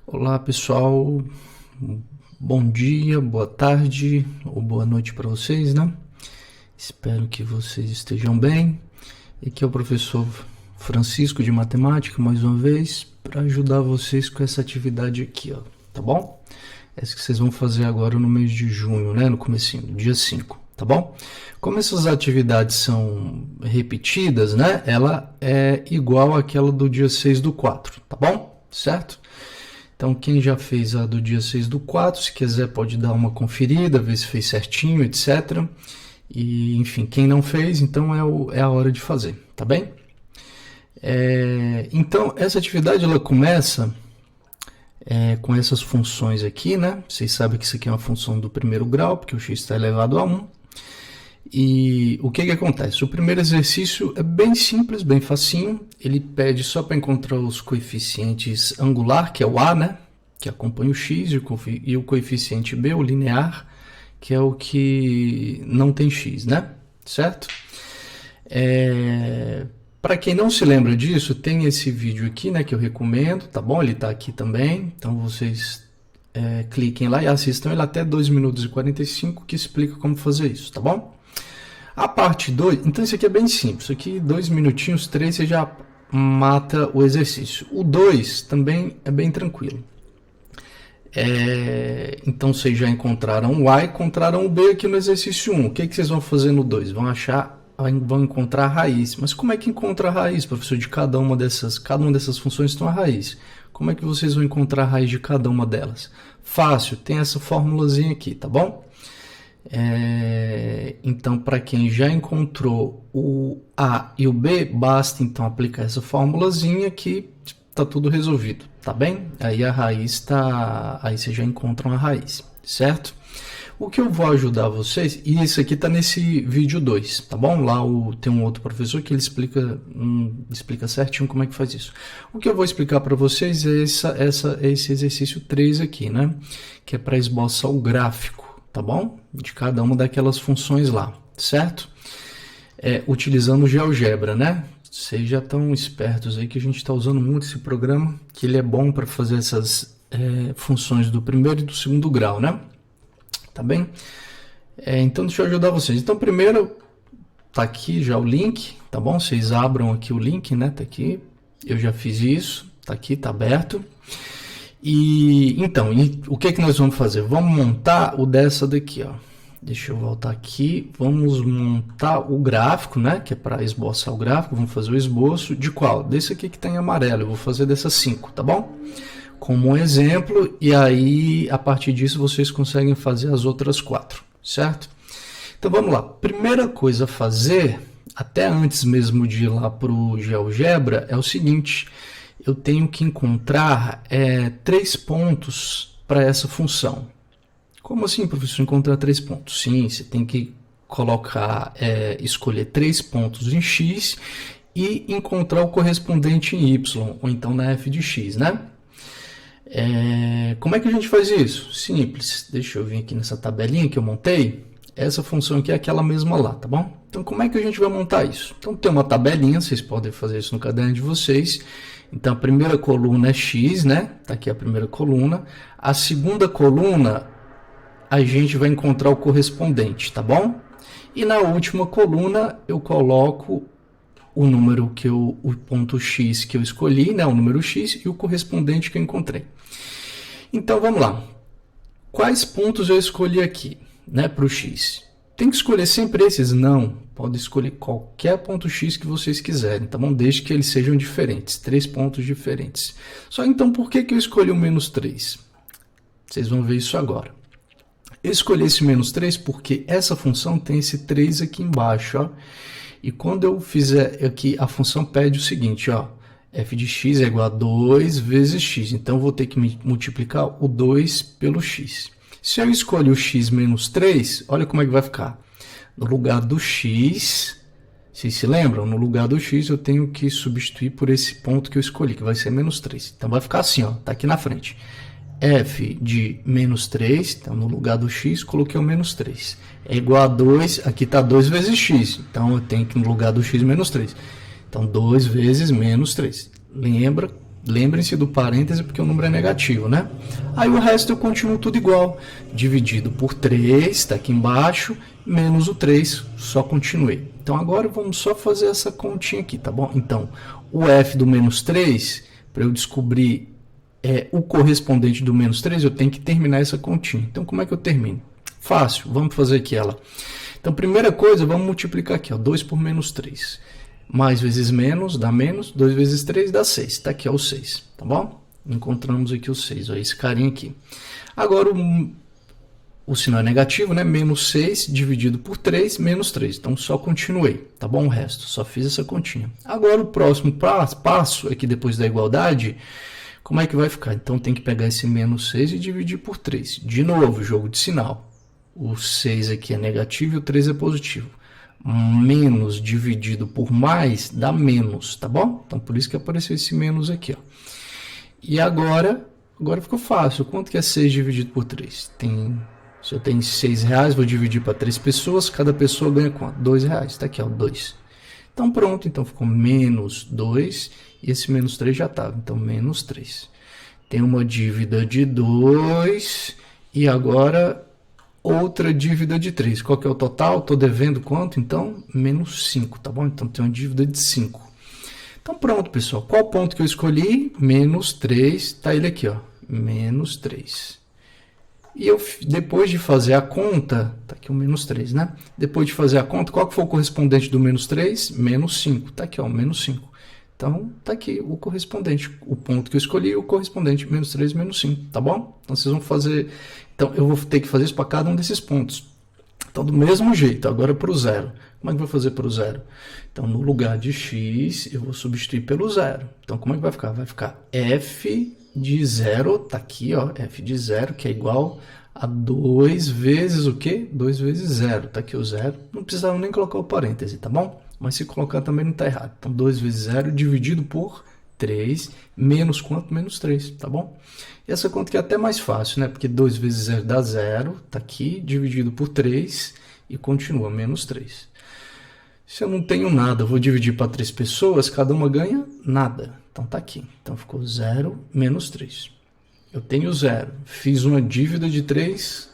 Olá pessoal, bom dia, boa tarde ou boa noite para vocês, né? Espero que vocês estejam bem. Aqui é o professor Francisco de Matemática, mais uma vez, para ajudar vocês com essa atividade aqui, ó, tá bom? Essa que vocês vão fazer agora no mês de junho, né? No comecinho, dia 5, tá bom? Como essas atividades são repetidas, né? Ela é igual àquela do dia 6/4, tá bom? Certo? Então, quem já fez a do dia 6/4, se quiser pode dar uma conferida, ver se fez certinho, etc. E, enfim, quem não fez, então é a hora de fazer, tá bem? Então, essa atividade ela começa com essas funções aqui, né? Vocês sabem que isso aqui é uma função do primeiro grau, porque o x está elevado a 1. E o que acontece? O primeiro exercício é bem simples, bem facinho. Ele pede só para encontrar os coeficientes angular, que é o a, né? Que acompanha o x, e o coeficiente b, o linear, que é o que não tem x, né? Certo? Para quem não se lembra disso, tem esse vídeo aqui, né? Que eu recomendo, tá bom? Ele está aqui também. Então vocês cliquem lá e assistam ele até 2 minutos e 45, que explica como fazer isso, tá bom? A parte 2, então isso aqui é bem simples, isso aqui 2 minutinhos, 3 você já mata o exercício. O 2 também é bem tranquilo. Então vocês já encontraram o A e encontraram o B aqui no exercício 1. O que vocês vão fazer no 2? Vão encontrar a raiz. Mas como é que encontra a raiz, professor, de cada uma dessas funções tem uma raiz? Como é que vocês vão encontrar a raiz de cada uma delas? Fácil, tem essa formulazinha aqui, tá bom? Então, para quem já encontrou o A e o B, basta então aplicar essa formulazinha que está tudo resolvido, tá bem? Aí a raiz aí vocês já encontram a raiz, certo? O que eu vou ajudar vocês, e isso aqui está nesse vídeo 2, tá bom? Lá tem um outro professor que ele explica certinho como é que faz isso. O que eu vou explicar para vocês é esse exercício 3 aqui, né? Que é para esboçar o gráfico, tá bom? De cada uma daquelas funções lá, certo? Utilizando o GeoGebra, né? Vocês já estão espertos aí que a gente está usando muito esse programa, que ele é bom para fazer essas funções do primeiro e do segundo grau, né? Tá bem? Então, deixa eu ajudar vocês. Então, primeiro, tá aqui já o link, tá bom? Vocês abram aqui o link, né? Tá aqui. Eu já fiz isso. Tá aqui, tá aberto. Então, o que nós vamos fazer? Vamos montar o dessa daqui, ó. Deixa eu voltar aqui. Vamos montar o gráfico, né? Que é para esboçar o gráfico. Vamos fazer o esboço de qual? Desse aqui que tá em amarelo. Eu vou fazer dessas 5, tá bom? Como um exemplo, e aí a partir disso vocês conseguem fazer as outras 4, certo? Então vamos lá. Primeira coisa a fazer, até antes mesmo de ir lá para o GeoGebra, é o seguinte: eu tenho que encontrar 3 pontos para essa função. Como assim, professor, encontrar 3 pontos? Sim, você tem que escolher 3 pontos em x e encontrar o correspondente em y, ou então na f de x, né? Como é que a gente faz isso? Simples. Deixa eu vir aqui nessa tabelinha que eu montei. Essa função aqui é aquela mesma lá, tá bom? Então, como é que a gente vai montar isso? Então, tem uma tabelinha, vocês podem fazer isso no caderno de vocês. Então, a primeira coluna é x, né? Tá aqui a primeira coluna. A segunda coluna, a gente vai encontrar o correspondente, tá bom? E na última coluna, eu coloco o número o ponto x que eu escolhi, né, o número x, e o correspondente que eu encontrei. Então vamos lá. Quais pontos eu escolhi aqui, né, para o x? Tem que escolher sempre esses? Não. Pode escolher qualquer ponto x que vocês quiserem, tá bom? Desde que eles sejam diferentes, 3 pontos diferentes. Só então por que eu escolhi o menos 3? Vocês vão ver isso agora. Eu escolhi esse menos 3 porque essa função tem esse 3 aqui embaixo, ó. E quando eu fizer aqui, a função pede o seguinte, ó, f de x é igual a 2 vezes x. Então, eu vou ter que multiplicar o 2 pelo x. Se eu escolher o x menos 3, olha como é que vai ficar. No lugar do x, vocês se lembram? No lugar do x, eu tenho que substituir por esse ponto que eu escolhi, que vai ser menos 3. Então, vai ficar assim, ó, tá aqui na frente. F de menos 3, então no lugar do x, coloquei o menos 3. É igual a 2, aqui está 2 vezes x, então eu tenho que no lugar do x menos 3. Então 2 vezes menos 3. Lembra Lembrem-se do parêntese porque o número é negativo, né? Aí o resto eu continuo tudo igual. Dividido por 3, está aqui embaixo, menos o 3, só continuei. Então agora vamos só fazer essa continha aqui, tá bom? Então, o f do menos 3, para eu descobrir o correspondente do menos 3, eu tenho que terminar essa continha. Então, como é que eu termino? Fácil, vamos fazer aqui ela. Então, primeira coisa, vamos multiplicar aqui, ó, 2 por menos 3. Mais vezes menos dá menos, 2 vezes 3 dá 6. Está aqui ó, o 6, tá bom? Encontramos aqui o 6, ó, esse carinha aqui. Agora, o sinal é negativo, né? Menos 6 dividido por 3, menos 3. Então, só continuei, tá bom? O resto, só fiz essa continha. Agora, o próximo passo, aqui depois da igualdade, como é que vai ficar? Então, tem que pegar esse menos 6 e dividir por 3. De novo, jogo de sinal. O 6 aqui é negativo e o 3 é positivo. Menos dividido por mais dá menos, tá bom? Então, por isso que apareceu esse menos aqui, ó. E agora ficou fácil. Quanto que é 6 dividido por 3? Se eu tenho 6 reais, vou dividir para 3 pessoas, cada pessoa ganha quanto? 2 reais, tá aqui, ó, 2. Então, pronto, então ficou menos 2, e esse menos 3 já estava, então menos 3. Tem uma dívida de 2, e agora outra dívida de 3. Qual que é o total? Estou devendo quanto? Então, menos 5, tá bom? Então, tem uma dívida de 5. Então, pronto, pessoal. Qual ponto que eu escolhi? Menos 3, tá ele aqui, ó, menos 3. E eu, depois de fazer a conta, tá aqui o menos 3, né? Depois de fazer a conta, qual que foi o correspondente do menos 3? Menos 5, tá aqui, ó, menos 5. Então, tá aqui o correspondente, o ponto que eu escolhi, o correspondente, menos 3, menos 5, tá bom? Então, vocês vão fazer... Então, eu vou ter que fazer isso para cada um desses pontos. Então, do mesmo jeito, agora para o zero. Como é que eu vou fazer para o zero? Então, no lugar de x, eu vou substituir pelo zero. Então, como é que vai ficar? Vai ficar f de 0, tá aqui, ó, f de 0, que é igual a 2 vezes o quê? 2 vezes 0, tá aqui o 0. Não precisava nem colocar o parêntese, tá bom? Mas se colocar também não tá errado. Então, 2 vezes 0 dividido por 3, menos quanto? Menos 3, tá bom? E essa conta aqui é até mais fácil, né? Porque 2 vezes 0 dá 0, tá aqui, dividido por 3, e continua, menos 3. Se eu não tenho nada, eu vou dividir para 3 pessoas, cada uma ganha nada. Então, tá aqui. Então, ficou 0 menos 3. Eu tenho 0. Fiz uma dívida de 3.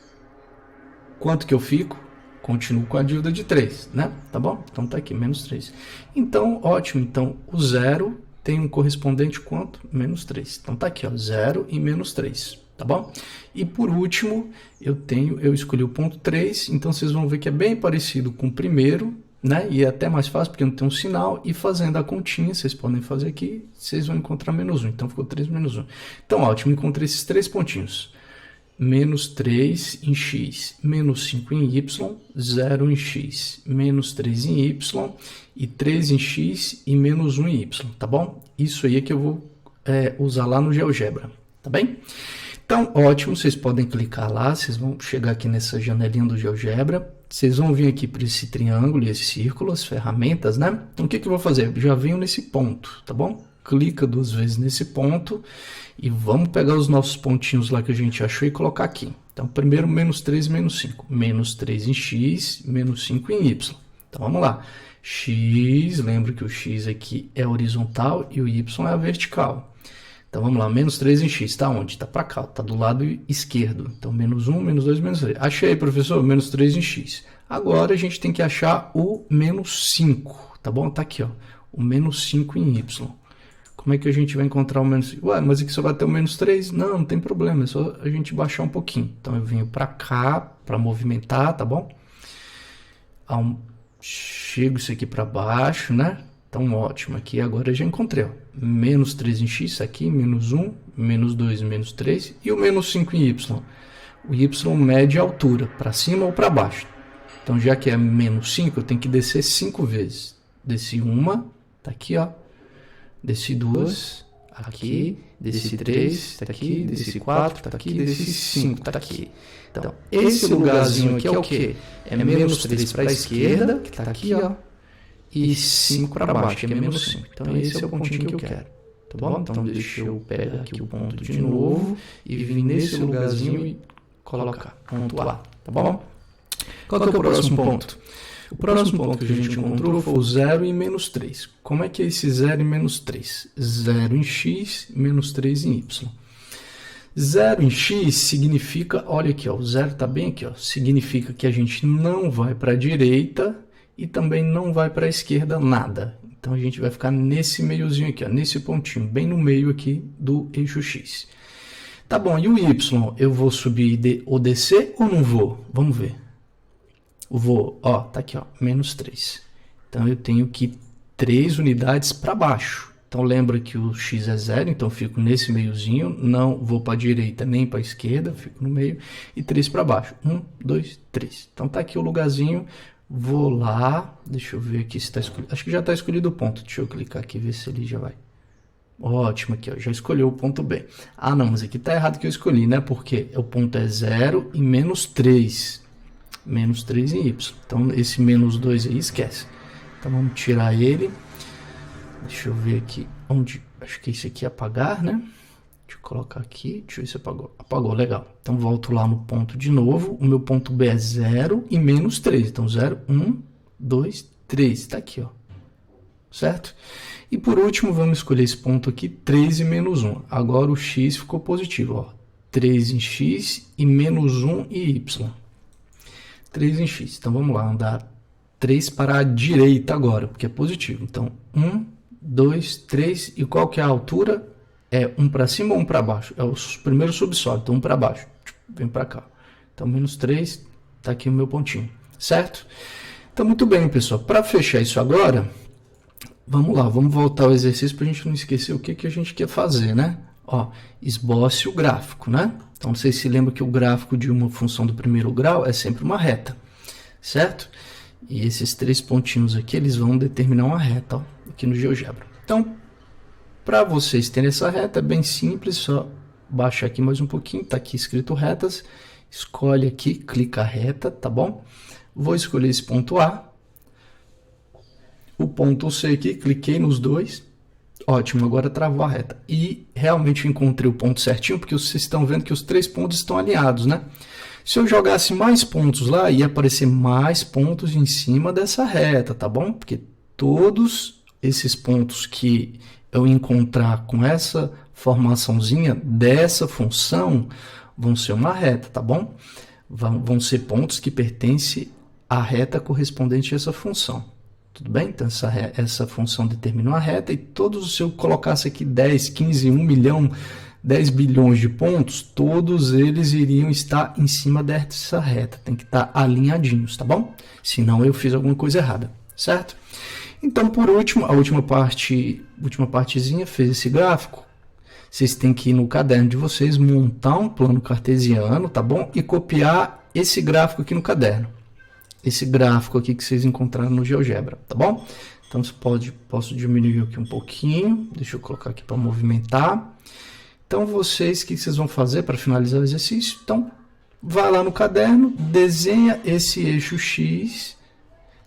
Quanto que eu fico? Continuo com a dívida de 3, né? Tá bom? Então, tá aqui, menos 3. Então, ótimo. Então, o 0 tem um correspondente quanto? Menos 3. Então, tá aqui, ó, 0 e menos 3. Tá bom? E por último, eu escolhi o ponto 3. Então, vocês vão ver que é bem parecido com o primeiro, né? E é até mais fácil porque não tem um sinal, e fazendo a continha, vocês podem fazer aqui, vocês vão encontrar menos 1, então ficou 3 menos 1. Então, ótimo, encontrei esses 3 pontinhos. Menos 3 em x, menos 5 em y, 0 em x, menos 3 em y, e 3 em x e menos 1 em y, tá bom? Isso aí é que eu vou usar lá no GeoGebra, tá bem? Então, ótimo, vocês podem clicar lá, vocês vão chegar aqui nessa janelinha do GeoGebra, vocês vão vir aqui para esse triângulo e esse círculo, as ferramentas, né? Então, o que eu vou fazer? Eu já venho nesse ponto, tá bom? Clica 2 vezes nesse ponto e vamos pegar os nossos pontinhos lá que a gente achou e colocar aqui. Então, primeiro, menos 3 e menos 5. Menos 3 em x, menos 5 em y. Então, vamos lá. X, lembra que o x aqui é horizontal e o y é a vertical. Então, vamos lá, menos 3 em x, está onde? Está para cá, está do lado esquerdo. Então, menos 1, menos 2, menos 3. Achei, professor, menos 3 em x. Agora, a gente tem que achar o menos 5, tá bom? Está aqui, ó, o menos 5 em y. Como é que a gente vai encontrar o menos 5? Ué, mas aqui só vai ter o menos 3? Não, não tem problema, é só a gente baixar um pouquinho. Então, eu venho para cá, para movimentar, tá bom? Chego isso aqui para baixo, né? Então, ótimo. Aqui agora eu já encontrei, ó. Menos 3 em x aqui, menos 1, menos 2, menos 3 e o menos 5 em y. O y mede a altura, para cima ou para baixo. Então, já que é menos 5, eu tenho que descer 5 vezes. Desci uma, tá aqui, ó. Desci 2, aqui. Desci 3, tá aqui. Desci 4, tá aqui. Desci 5, tá aqui. Então, esse lugarzinho aqui é o quê? É menos 3 para a esquerda, que tá aqui, ó. E 5 para baixo, que é menos 5. Então, esse é o pontinho que eu quero. Tá bom? Então, deixa eu pegar aqui o ponto de novo e vir nesse lugarzinho e colocar. Ponto A. Tá bom? Qual que é o próximo ponto? O próximo ponto que a gente encontrou foi o 0 e menos 3. Como é que é esse 0 e menos 3? 0 em x, menos 3 em y. 0 em x significa, olha aqui, ó, o 0 está bem aqui, ó, significa que a gente não vai para a direita e também não vai para a esquerda nada. Então a gente vai ficar nesse meiozinho aqui, ó, nesse pontinho, bem no meio aqui do eixo x. Tá bom, e o y, eu vou subir ou descer ou não vou? Vamos ver. Vou, ó, tá aqui, ó, menos 3. Então eu tenho que 3 unidades para baixo. Então lembra que o x é 0, então eu fico nesse meiozinho, não vou para a direita nem para a esquerda, fico no meio, e 3 para baixo. 1, 2, 3. Então tá aqui o lugarzinho, vou lá, deixa eu ver aqui se está escolhido. Acho que já está escolhido o ponto, deixa eu clicar aqui e ver se ele já vai. Ótimo, aqui, ó, já escolheu o ponto B. Ah, não, mas aqui está errado que eu escolhi, né? Porque o ponto é 0 e menos 3. Menos 3 em y. Então esse menos 2 aí esquece. Então vamos tirar ele. Deixa eu ver aqui onde, acho que esse aqui é apagar, né? Deixa eu colocar aqui, deixa eu ver se apagou. Apagou, legal. Então volto lá no ponto de novo, o meu ponto B é 0 e menos 3. Então 0, 1, 2, 3, tá aqui, ó. Certo? E por último, vamos escolher esse ponto aqui, 3 e menos 1. Agora o x ficou positivo, ó. 3 em x e menos 1 em y. 3 em x. Então vamos lá, andar 3 para a direita agora, porque é positivo. Então 1, 2, 3, e qual que é a altura? É 1 para cima ou 1 para baixo? É o primeiro subsólido, então 1 para baixo. Vem para cá. Então, menos 3, tá aqui o meu pontinho, certo? Então, muito bem, pessoal. Para fechar isso agora, vamos lá, vamos voltar ao exercício para a gente não esquecer o que a gente quer fazer, né? Ó, esboce o gráfico, né? Então, vocês se lembram que o gráfico de uma função do primeiro grau é sempre uma reta, certo? E esses 3 pontinhos aqui, eles vão determinar uma reta, ó, aqui no GeoGebra. Então, para vocês terem essa reta, é bem simples, só baixar aqui mais um pouquinho, tá aqui escrito retas, escolhe aqui, clica reta, tá bom? Vou escolher esse ponto A, o ponto C aqui, cliquei nos dois, ótimo, agora travou a reta. E realmente encontrei o ponto certinho, porque vocês estão vendo que os 3 pontos estão alinhados, né? Se eu jogasse mais pontos lá, ia aparecer mais pontos em cima dessa reta, tá bom? Porque todos esses pontos que eu encontrar com essa formaçãozinha dessa função vão ser uma reta, tá bom? Vão ser pontos que pertencem à reta correspondente a essa função. Tudo bem? Então essa função determina uma reta e todos, se eu colocasse aqui 10, 15, 1 milhão, 10 bilhões de pontos, todos eles iriam estar em cima dessa reta. Tem que estar alinhadinhos, tá bom? Senão eu fiz alguma coisa errada, certo? Então, por último, a última partezinha fez esse gráfico. Vocês têm que ir no caderno de vocês, montar um plano cartesiano, tá bom? E copiar esse gráfico aqui no caderno. Esse gráfico aqui que vocês encontraram no GeoGebra, tá bom? Então, posso diminuir aqui um pouquinho. Deixa eu colocar aqui para movimentar. Então, o que vocês vão fazer para finalizar o exercício? Então, vai lá no caderno, desenha esse eixo X,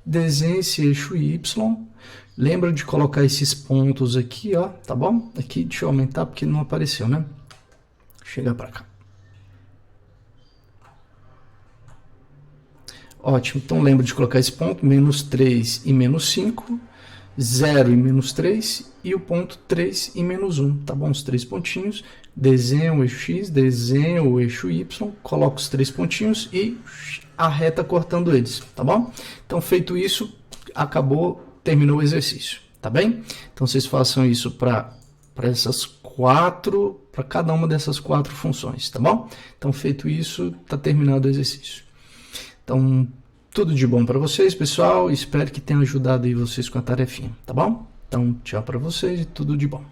desenha esse eixo Y. Lembra de colocar esses pontos aqui, ó, tá bom? Aqui, deixa eu aumentar porque não apareceu, né? Chega para cá. Ótimo, então lembra de colocar esse ponto, menos 3 e menos 5, 0 e menos 3 e o ponto 3 e menos 1, tá bom? Os 3 pontinhos, desenha o eixo X, desenha o eixo Y, coloca os 3 pontinhos e a reta cortando eles, tá bom? Então, feito isso, acabou, terminou o exercício, tá bem? Então, vocês façam isso para cada uma dessas 4 funções, tá bom? Então, feito isso, tá terminado o exercício. Então, tudo de bom para vocês, pessoal. Espero que tenha ajudado aí vocês com a tarefinha, tá bom? Então, tchau para vocês e tudo de bom.